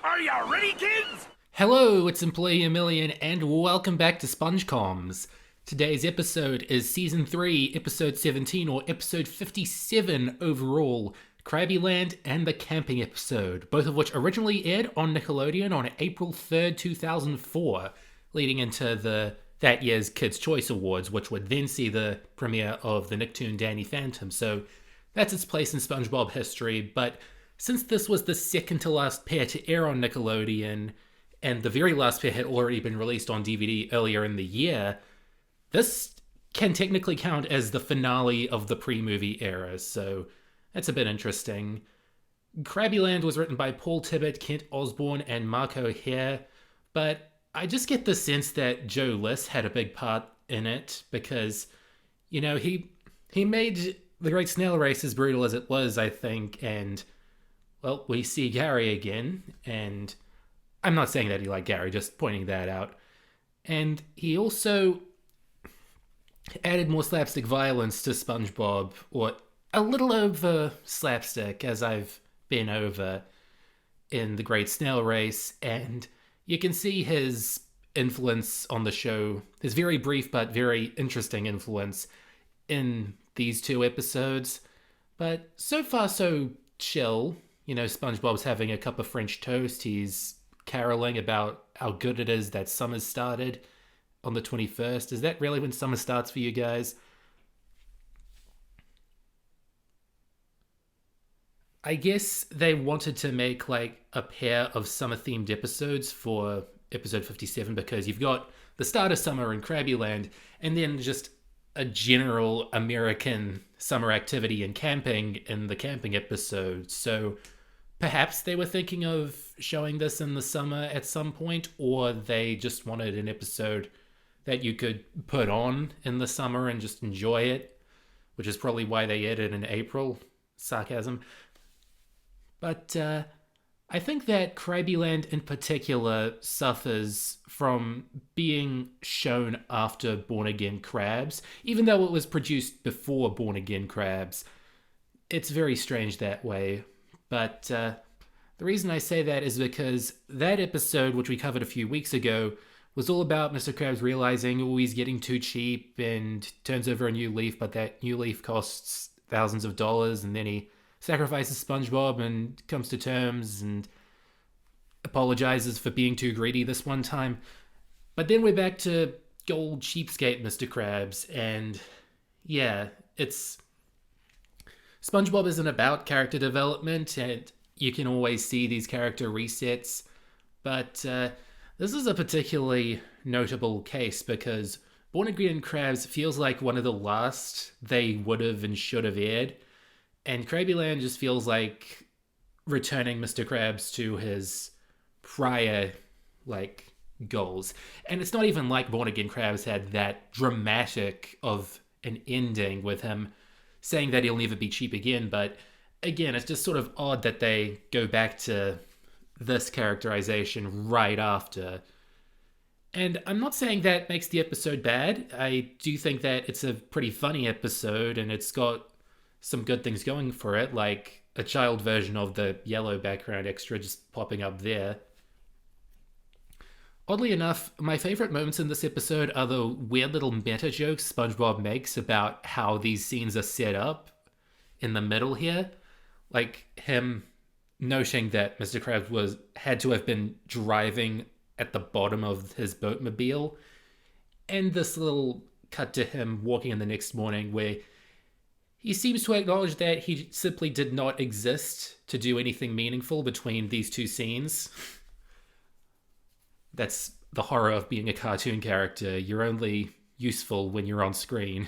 Are you ready, kids? Hello, it's Employee a Million, and welcome back to SpongeComs. Today's episode is Season 3, Episode 17, or Episode 57 overall, Crabby Land and the Camping episode, both of which originally aired on Nickelodeon on April 3rd, 2004, leading into that year's Kids' Choice Awards, which would then see the premiere of the Nicktoon Danny Phantom. So that's its place in SpongeBob history, but since this was the second to last pair to air on Nickelodeon, and the very last pair had already been released on DVD earlier in the year, this can technically count as the finale of the pre-movie era, so that's a bit interesting. Crabbyland was written by Paul Tibbett, Kent Osborne, and Marco Hare, but I just get the sense that Joe Liss had a big part in it because, he made The Great Snail Race as brutal as it was, I think, and, well, we see Gary again, and I'm not saying that he liked Gary, just pointing that out. And he also added more slapstick violence to SpongeBob, or a little over slapstick, as I've been over in The Great Snail Race, and you can see his influence on the show, his very brief but very interesting influence in these two episodes. But so far, so chill. SpongeBob's having a cup of French toast. He's caroling about how good it is that summer's started on the 21st. Is that really when summer starts for you guys? I guess they wanted to make like a pair of summer themed episodes for episode 57 because you've got the start of summer in Krabby Land and then just a general American summer activity and camping in the camping episode. So perhaps they were thinking of showing this in the summer at some point, or they just wanted an episode that you could put on in the summer and just enjoy it, which is probably why they aired it in April. Sarcasm. But I think that Krabbyland in particular suffers from being shown after Born Again Crabs, even though it was produced before Born Again Crabs. It's very strange that way. But the reason I say that is because that episode, which we covered a few weeks ago, was all about Mr. Krabs realizing, he's getting too cheap and turns over a new leaf, but that new leaf costs thousands of dollars, and then he sacrifices SpongeBob and comes to terms and apologizes for being too greedy this one time. But then we're back to gold cheapskate Mr. Krabs, and yeah, it's... SpongeBob isn't about character development, and you can always see these character resets, but this is a particularly notable case because Born Again Crabs feels like one of the last they would have and should have aired, and Krabbyland just feels like returning Mr. Krabs to his prior, goals. And it's not even like Born Again Crabs had that dramatic of an ending with him saying that he'll never be cheap again, but again, it's just sort of odd that they go back to this characterization right after. And I'm not saying that makes the episode bad. I do think that it's a pretty funny episode, and it's got some good things going for it, like a child version of the yellow background extra just popping up there. Oddly enough, my favorite moments in this episode are the weird little meta jokes SpongeBob makes about how these scenes are set up in the middle here. Like him noting that Mr. Krabs had to have been driving at the bottom of his boatmobile, and this little cut to him walking in the next morning where he seems to acknowledge that he simply did not exist to do anything meaningful between these two scenes. That's the horror of being a cartoon character. You're only useful when you're on screen.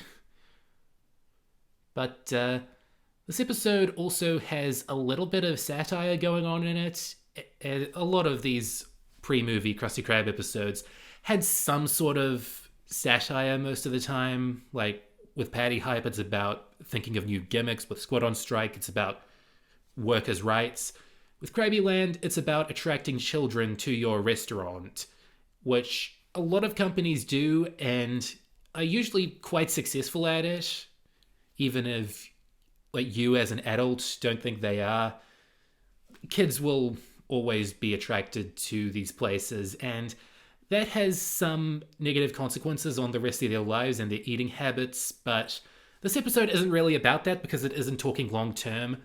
But this episode also has a little bit of satire going on in it. A lot of these pre-movie Krusty Krab episodes had some sort of satire most of the time. Like with Patty Hype, it's about thinking of new gimmicks. With Squad on Strike, it's about workers' rights. With Krabby Land, it's about attracting children to your restaurant, which a lot of companies do and are usually quite successful at it, even if you as an adult don't think they are. Kids will always be attracted to these places, and that has some negative consequences on the rest of their lives and their eating habits. But this episode isn't really about that because it isn't talking long term,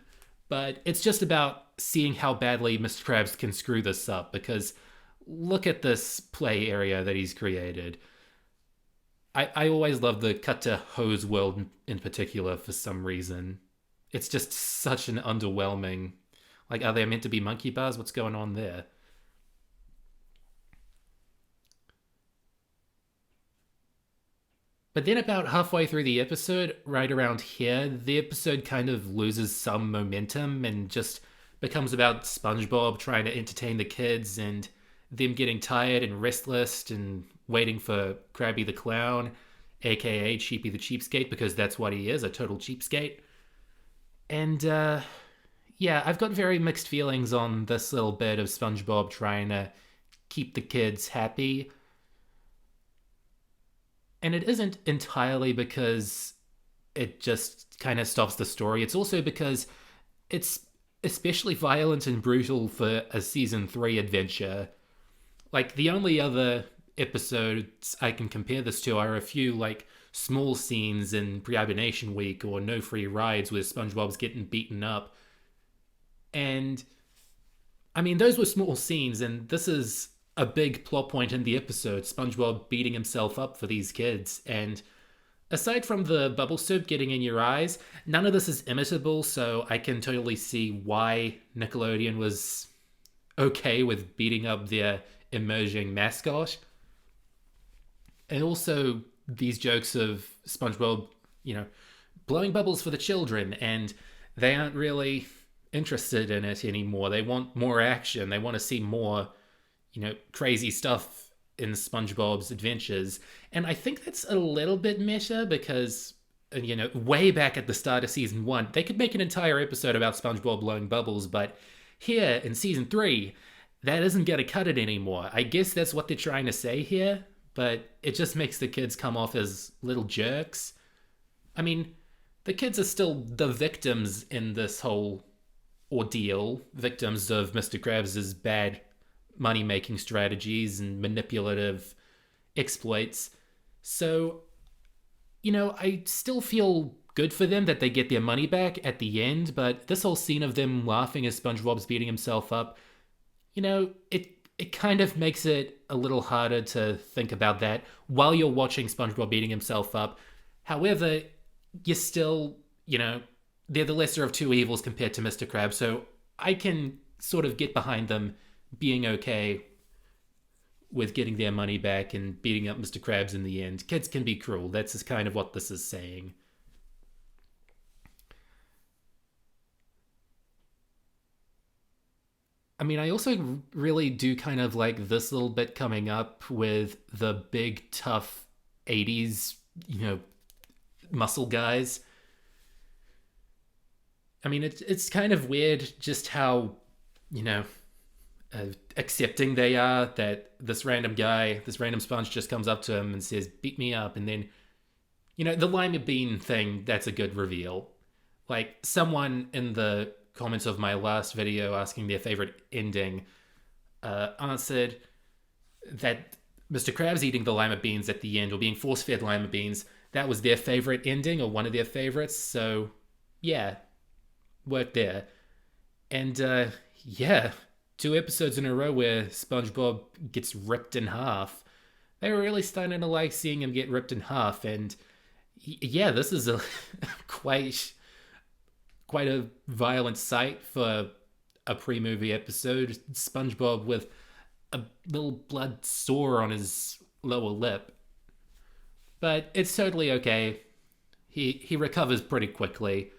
but it's just about seeing how badly Mr. Krabs can screw this up, because look at this play area that he's created. I always love the cut to hose world in particular for some reason. It's just such an underwhelming. Like, are they meant to be monkey bars? What's going on there? But then, about halfway through the episode, right around here, the episode kind of loses some momentum and just becomes about SpongeBob trying to entertain the kids and them getting tired and restless and waiting for Crabby the Clown, aka Cheapy the Cheapskate, because that's what he is, a total cheapskate. And yeah, I've got very mixed feelings on this little bit of SpongeBob trying to keep the kids happy. And it isn't entirely because it just kind of stops the story. It's also because it's especially violent and brutal for a season 3 adventure. Like, the only other episodes I can compare this to are a few, like, small scenes in Pre-Hibernation Week or No Free Rides where SpongeBob's getting beaten up. And, I mean, those were small scenes, and this is a big plot point in the episode, SpongeBob beating himself up for these kids. And aside from the bubble soup getting in your eyes, none of this is imitable, so I can totally see why Nickelodeon was okay with beating up their emerging mascot. And also these jokes of SpongeBob, blowing bubbles for the children, and they aren't really interested in it anymore. They want more action. They want to see more, crazy stuff in SpongeBob's adventures. And I think that's a little bit meta because, way back at the start of season 1, they could make an entire episode about SpongeBob blowing bubbles, but here in season 3, that isn't going to cut it anymore. I guess that's what they're trying to say here, but it just makes the kids come off as little jerks. I mean, the kids are still the victims in this whole ordeal, victims of Mr. Krabs' bad money-making strategies and manipulative exploits. So, I still feel good for them that they get their money back at the end, but this whole scene of them laughing as SpongeBob's beating himself up, it kind of makes it a little harder to think about that while you're watching SpongeBob beating himself up. However, you're still, they're the lesser of two evils compared to Mr. Krabs, so I can sort of get behind them being okay with getting their money back and beating up Mr. Krabs in the end. Kids can be cruel. That's just kind of what this is saying. I mean, I also really do kind of like this little bit coming up with the big, tough 80s, muscle guys. I mean, it's kind of weird just how, accepting they are that this random guy, this random sponge just comes up to him and says, beat me up. And then, the lima bean thing, that's a good reveal. Like, someone in the comments of my last video asking their favorite ending answered that Mr. Krabs eating the lima beans at the end, or being force-fed lima beans, that was their favorite ending, or one of their favorites. So, yeah, worked there. And, yeah, 2 episodes in a row where SpongeBob gets ripped in half. They were really starting to like seeing him get ripped in half, and yeah, this is a quite a violent sight for a pre-movie episode. SpongeBob with a little blood sore on his lower lip. But it's totally okay. He recovers pretty quickly.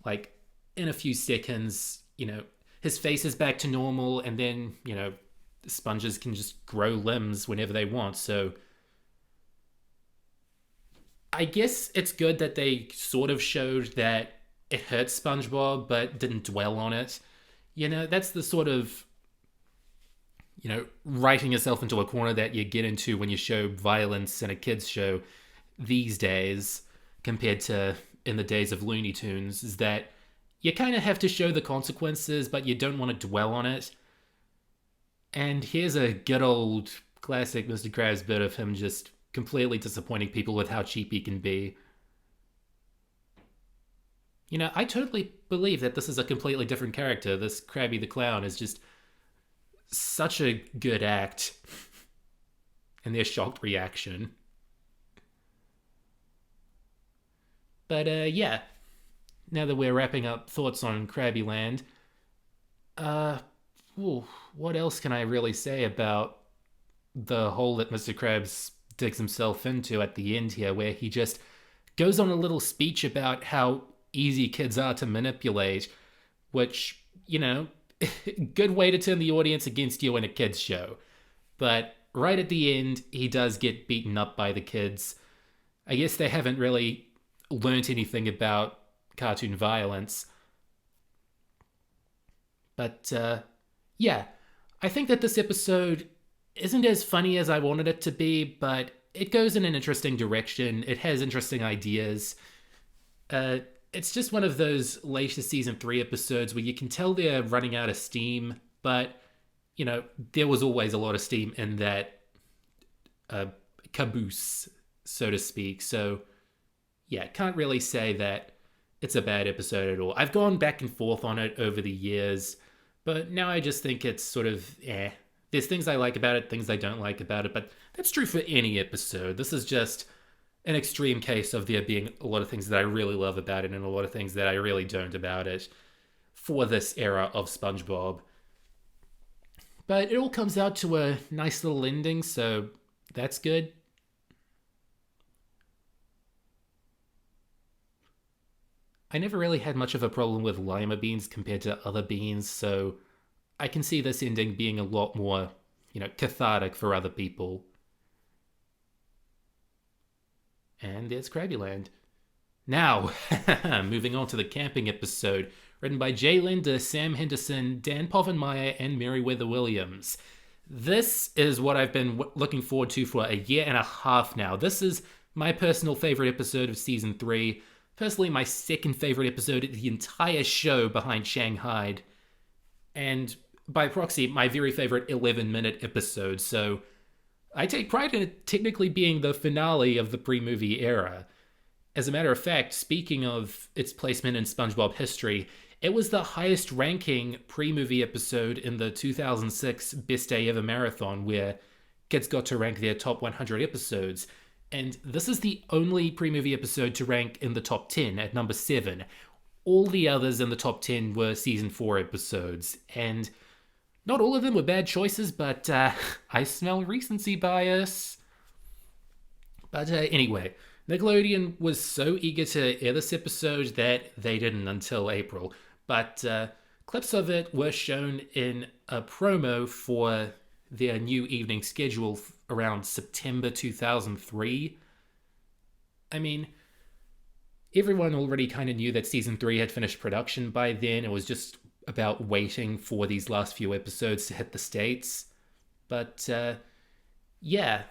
Like, in a few seconds, his face is back to normal, and then, sponges can just grow limbs whenever they want. So I guess it's good that they sort of showed that it hurts SpongeBob, but didn't dwell on it. That's the sort of, writing yourself into a corner that you get into when you show violence in a kid's show these days, compared to in the days of Looney Tunes, is that you kind of have to show the consequences, but you don't want to dwell on it. And here's a good old classic Mr. Krabs bit of him just completely disappointing people with how cheap he can be. I totally believe that this is a completely different character. This Crabby the Clown is just such a good act. And their shocked reaction. But yeah, now that we're wrapping up thoughts on Krabby Land, uh, what else can I really say about the hole that Mr. Krabs digs himself into at the end here, where he just goes on a little speech about how easy kids are to manipulate, which, good way to turn the audience against you in a kids' show. But right at the end, he does get beaten up by the kids. I guess they haven't really learnt anything about cartoon violence. But yeah, I think that this episode isn't as funny as I wanted it to be, but it goes in an interesting direction. It has interesting ideas. It's just one of those later season 3 episodes where you can tell they're running out of steam, but there was always a lot of steam in that caboose, so to speak. So yeah, can't really say that it's a bad episode at all. I've gone back and forth on it over the years, but now I just think it's sort of There's things I like about it, things I don't like about it, but that's true for any episode. This is just an extreme case of there being a lot of things that I really love about it and a lot of things that I really don't about it for this era of SpongeBob. But it all comes out to a nice little ending, so that's good. I never really had much of a problem with lima beans compared to other beans, so I can see this ending being a lot more, cathartic for other people. And there's Crabbyland. Now, moving on to the camping episode, written by Jay Linder, Sam Henderson, Dan Povenmire, and Meriwether Williams. This is what I've been looking forward to for a year and a half now. This is my personal favorite episode of season 3. Personally, my second favorite episode of the entire show behind Shanghai. And by proxy, my very favorite 11-minute episode. So I take pride in it technically being the finale of the pre-movie era. As a matter of fact, speaking of its placement in SpongeBob history, it was the highest ranking pre-movie episode in the 2006 Best Day Ever Marathon, where kids got to rank their top 100 episodes. And this is the only pre-movie episode to rank in the top 10 at number 7. All the others in the top 10 were season 4 episodes. And not all of them were bad choices, but I smell recency bias. But anyway, Nickelodeon was so eager to air this episode that they didn't until April. But clips of it were shown in a promo for their new evening schedule around September 2003. I mean, everyone already kind of knew that season 3 had finished production by then. It was just about waiting for these last few episodes to hit the States. But yeah,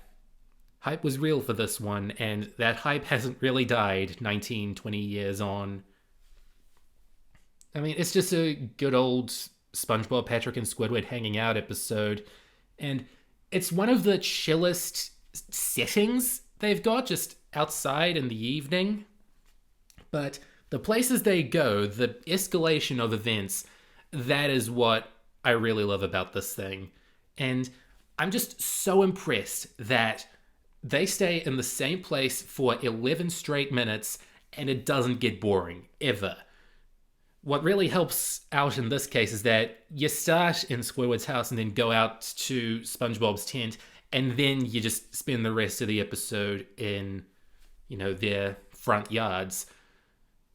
hype was real for this one, and that hype hasn't really died 19, 20 years on. I mean, it's just a good old SpongeBob, Patrick, and Squidward hanging out episode, and it's one of the chillest settings they've got, just outside in the evening. But the places they go, the escalation of events, that is what I really love about this thing. And I'm just so impressed that they stay in the same place for 11 straight minutes and it doesn't get boring, ever. What really helps out in this case is that you start in Squidward's house and then go out to SpongeBob's tent, and then you just spend the rest of the episode in, their front yards,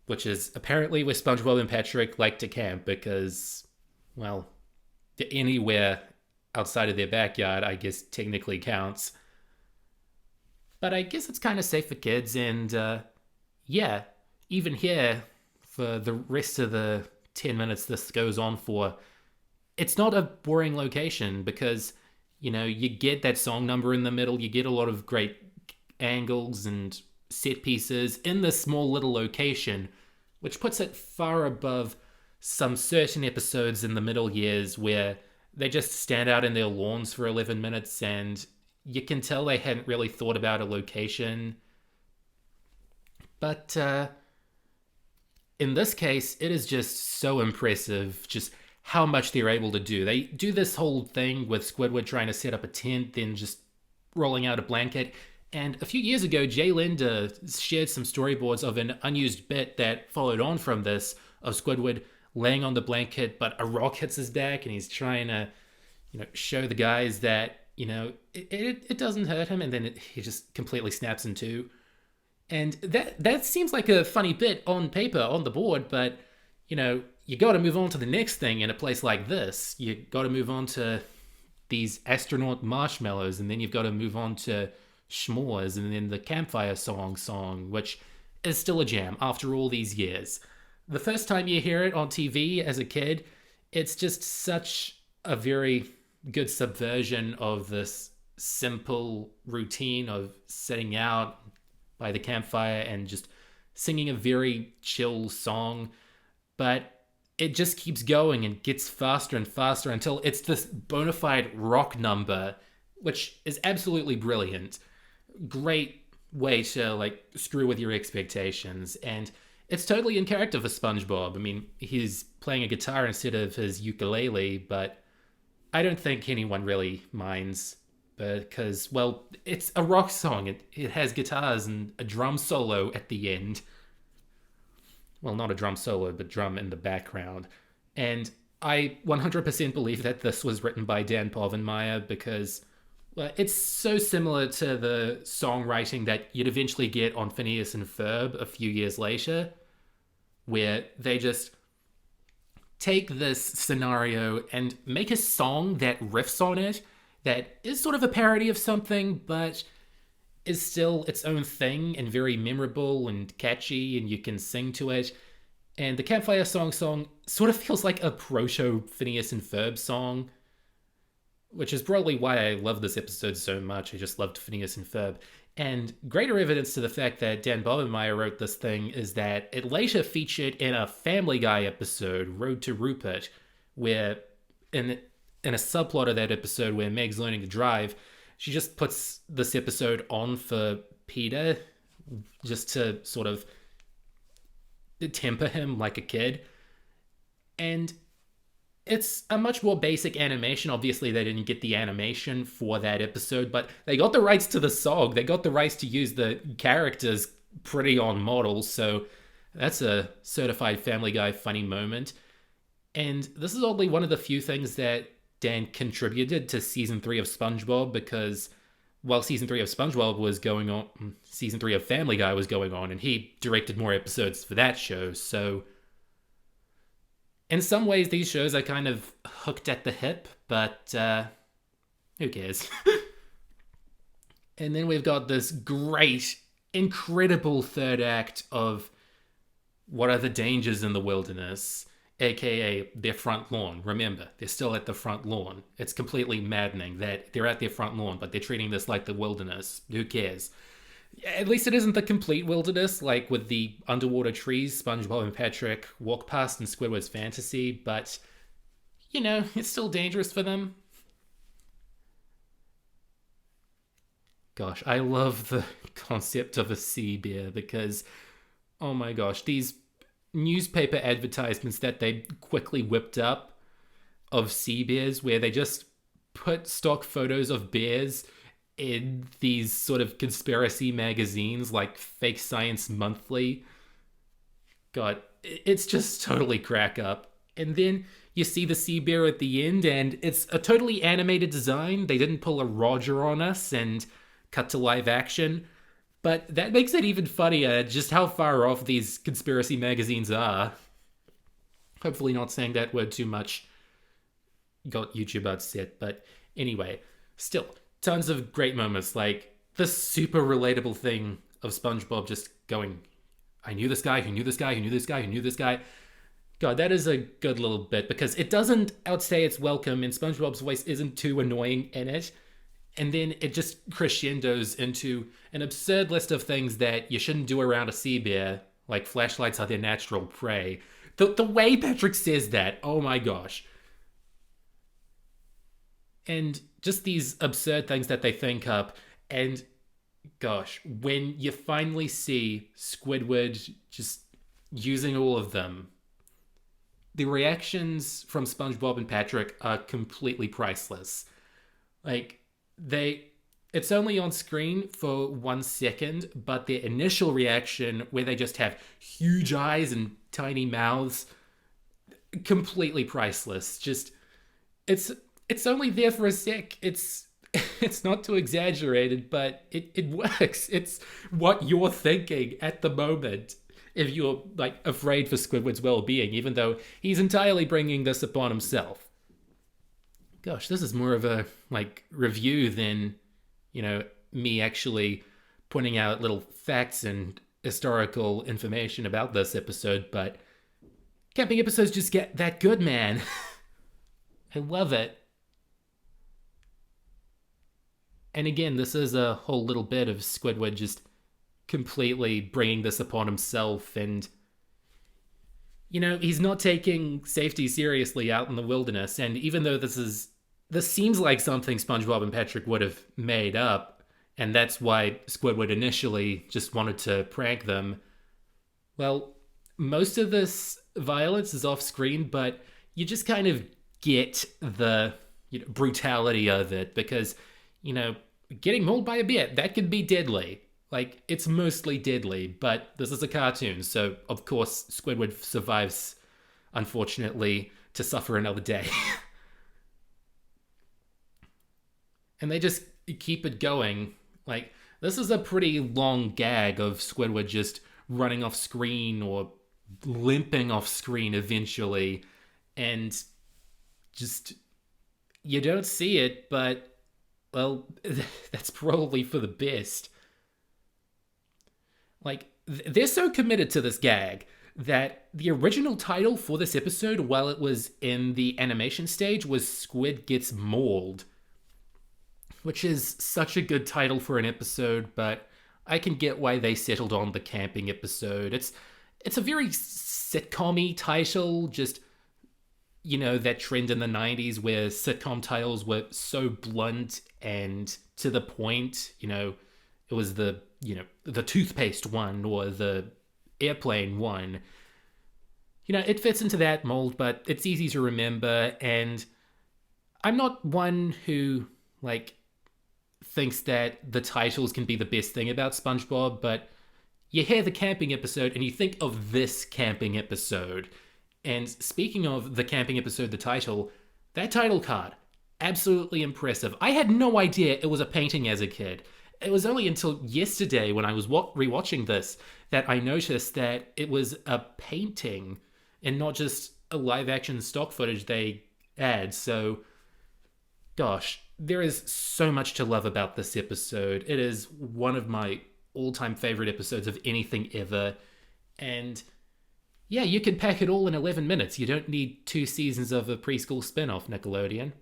which is apparently where SpongeBob and Patrick like to camp because, well, anywhere outside of their backyard, I guess, technically counts. But I guess it's kind of safe for kids, and yeah, even here, for the rest of the 10 minutes this goes on for, it's not a boring location because, you get that song number in the middle, you get a lot of great angles and set pieces in this small little location, which puts it far above some certain episodes in the middle years where They just stand out in their lawns for 11 minutes, and you can tell they hadn't really thought about a location. But in this case, it is just so impressive just how much they're able to do. They do this whole thing with Squidward trying to set up a tent, then just rolling out a blanket. And a few years ago, Jay Linder shared some storyboards of an unused bit that followed on from this of Squidward laying on the blanket, but a rock hits his back, and he's trying to, show the guys that, it doesn't hurt him, and then he just completely snaps in two. And that seems like a funny bit on paper, on the board, but, you got to move on to the next thing in a place like this. You got to move on to these astronaut marshmallows, and then you've got to move on to s'mores, and then the campfire song, which is still a jam after all these years. The first time you hear it on TV as a kid, it's just such a very good subversion of this simple routine of sitting out by the campfire and just singing a very chill song. But it just keeps going and gets faster and faster until it's this bona fide rock number, which is absolutely brilliant. Great way to screw with your expectations. And it's totally in character for SpongeBob. I mean, he's playing a guitar instead of his ukulele, but I don't think anyone really minds because, well, it's a rock song. It has guitars and a drum solo at the end. Well, not a drum solo, but drum in the background. And I 100% believe that this was written by Dan Povenmire because, well, it's so similar to the songwriting that you'd eventually get on Phineas and Ferb a few years later, where they just take this scenario and make a song that riffs on it, that is sort of a parody of something, but is still its own thing and very memorable and catchy, and you can sing to it. And the Campfire song sort of feels like a proto Phineas and Ferb song, which is probably why I love this episode so much. I just loved Phineas and Ferb. And greater evidence to the fact that Dan Bobenmeyer wrote this thing is that it later featured in a Family Guy episode, Road to Rupert, where in a subplot of that episode where Meg's learning to drive, she just puts this episode on for Peter just to sort of temper him like a kid. And it's a much more basic animation. Obviously, they didn't get the animation for that episode, but they got the rights to the song. They got the rights to use the characters pretty on model, so that's a certified Family Guy funny moment. And this is only one of the few things that Dan contributed to season 3 of SpongeBob, because while season 3 of SpongeBob was going on, season 3 of Family Guy was going on, and he directed more episodes for that show, so in some ways these shows are kind of hooked at the hip, but who cares? And then we've got this great, incredible third act of what are the dangers in the wilderness, aka their front lawn. Remember, they're still at the front lawn. It's completely maddening that they're at their front lawn, but they're treating this like the wilderness. Who cares? At least it isn't the complete wilderness, like with the underwater trees SpongeBob and Patrick walk past in Squidward's fantasy, but, it's still dangerous for them. Gosh, I love the concept of a sea bear because, oh my gosh, these newspaper advertisements that they quickly whipped up of sea bears where they just put stock photos of bears in these sort of conspiracy magazines like Fake Science Monthly. God, it's just totally crack up. And then you see the sea bear at the end and it's a totally animated design. They didn't pull a Roger on us and cut to live action. But that makes it even funnier just how far off these conspiracy magazines are. Hopefully not saying that word too much got YouTube upset, but anyway, still, tons of great moments, like the super relatable thing of SpongeBob just going, I knew this guy, who knew this guy, who knew this guy, who knew this guy. God, that is a good little bit, because it doesn't outstay its welcome, and SpongeBob's voice isn't too annoying in it. And then it just crescendos into an absurd list of things that you shouldn't do around a sea bear, like flashlights are their natural prey. The way Patrick says that, oh my gosh. and just these absurd things that they think up. And gosh, when you finally see Squidward just using all of them, the reactions from SpongeBob and Patrick are completely priceless. Like, it's only on screen for 1 second, but their initial reaction, where they just have huge eyes and tiny mouths, completely priceless. Just, it's only there for a sec. It's not too exaggerated, but it works. It's what you're thinking at the moment if you're like afraid for Squidward's well-being, even though he's entirely bringing this upon himself. Gosh, this is more of a like review than, me actually pointing out little facts and historical information about this episode, but camping episodes just get that good, man. I love it. And again, this is a whole little bit of Squidward just completely bringing this upon himself. And, he's not taking safety seriously out in the wilderness. And even though this seems like something SpongeBob and Patrick would have made up, and that's why Squidward initially just wanted to prank them, well, most of this violence is off screen, but you just kind of get the brutality of it because, getting mauled by a bear, that could be deadly. Like, it's mostly deadly, but this is a cartoon, so of course Squidward survives, unfortunately, to suffer another day. And they just keep it going. Like, this is a pretty long gag of Squidward just running off screen or limping off screen eventually, and just, you don't see it, but, well, that's probably for the best. Like, they're so committed to this gag that the original title for this episode, while it was in the animation stage, was Squid Gets Mauled, which is such a good title for an episode, but I can get why they settled on the camping episode. It's a very sitcom-y title, just, that trend in the 90s where sitcom titles were so blunt and to the point. It was the toothpaste one or the airplane one. It fits into that mold, but it's easy to remember, and I'm not one who, thinks that the titles can be the best thing about SpongeBob, but you hear the camping episode and you think of this camping episode. And speaking of the camping episode, the title, that title card, absolutely impressive. I had no idea it was a painting as a kid. It was only until yesterday when I was rewatching this that I noticed that it was a painting and not just a live action stock footage they add. So, gosh, there is so much to love about this episode. It is one of my all-time favorite episodes of anything ever. And yeah, you can pack it all in 11 minutes. You don't need 2 seasons of a preschool spin-off, Nickelodeon.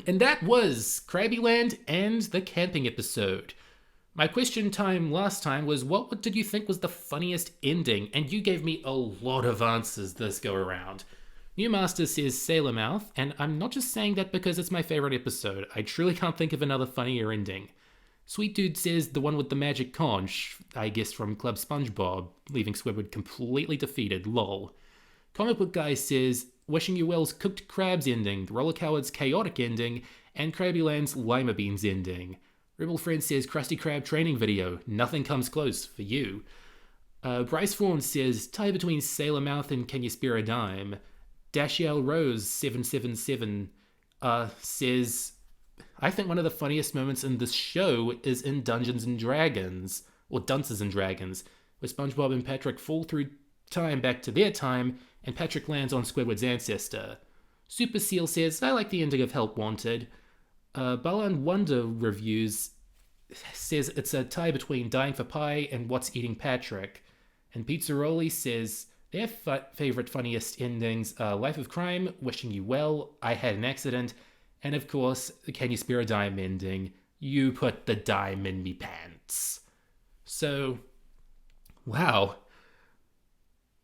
And that was Krabbyland and the camping episode. My question time last time was, what did you think was the funniest ending? And you gave me a lot of answers this go around. New Master says Sailor Mouth, and I'm not just saying that because it's my favorite episode. I truly can't think of another funnier ending. Sweet Dude says the one with the magic conch, I guess from Club SpongeBob, leaving Squidward completely defeated, lol. Comic Book Guy says Wishing You Well's Cooked Crabs ending, the Roller Coward's chaotic ending, and Krabbyland's Lima Beans ending. Rebel Friend says Krusty Krab training video, nothing comes close for you. Bryce Fawn says tie between Sailor Mouth and Can You Spare a Dime. Dashiell Rose 777 says, I think one of the funniest moments in this show is in Dungeons and Dragons, or Dunces and Dragons, where SpongeBob and Patrick fall through time back to their time, and Patrick lands on Squidward's ancestor. Super Seal says, I like the ending of Help Wanted. Balan Wonder Reviews says it's a tie between Dying for Pie and What's Eating Patrick. And Pizzaroli says, their favorite funniest endings are Life of Crime, Wishing You Well, I Had an Accident, and of course, Can You Spare a Dime ending, You Put the Dime in Me Pants. So, wow.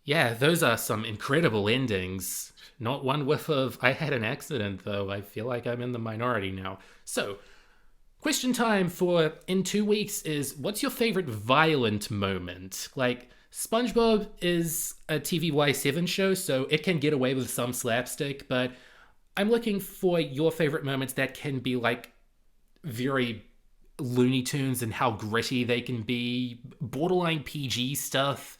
Yeah, those are some incredible endings. Not one whiff of I had an accident, though. I feel like I'm in the minority now. So, question time for in 2 weeks is what's your favorite violent moment? Like, SpongeBob is a TVY7 show, so it can get away with some slapstick, but I'm looking for your favorite moments that can be like very Looney Tunes and how gritty they can be, borderline PG stuff.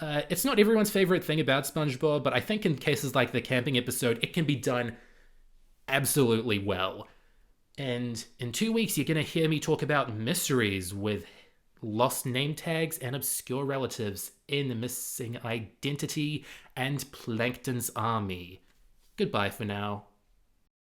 It's not everyone's favorite thing about SpongeBob, but I think in cases like the camping episode, it can be done absolutely well. And in 2 weeks, you're going to hear me talk about mysteries with lost name tags and obscure relatives in Missing Identity and Plankton's Army. Goodbye for now.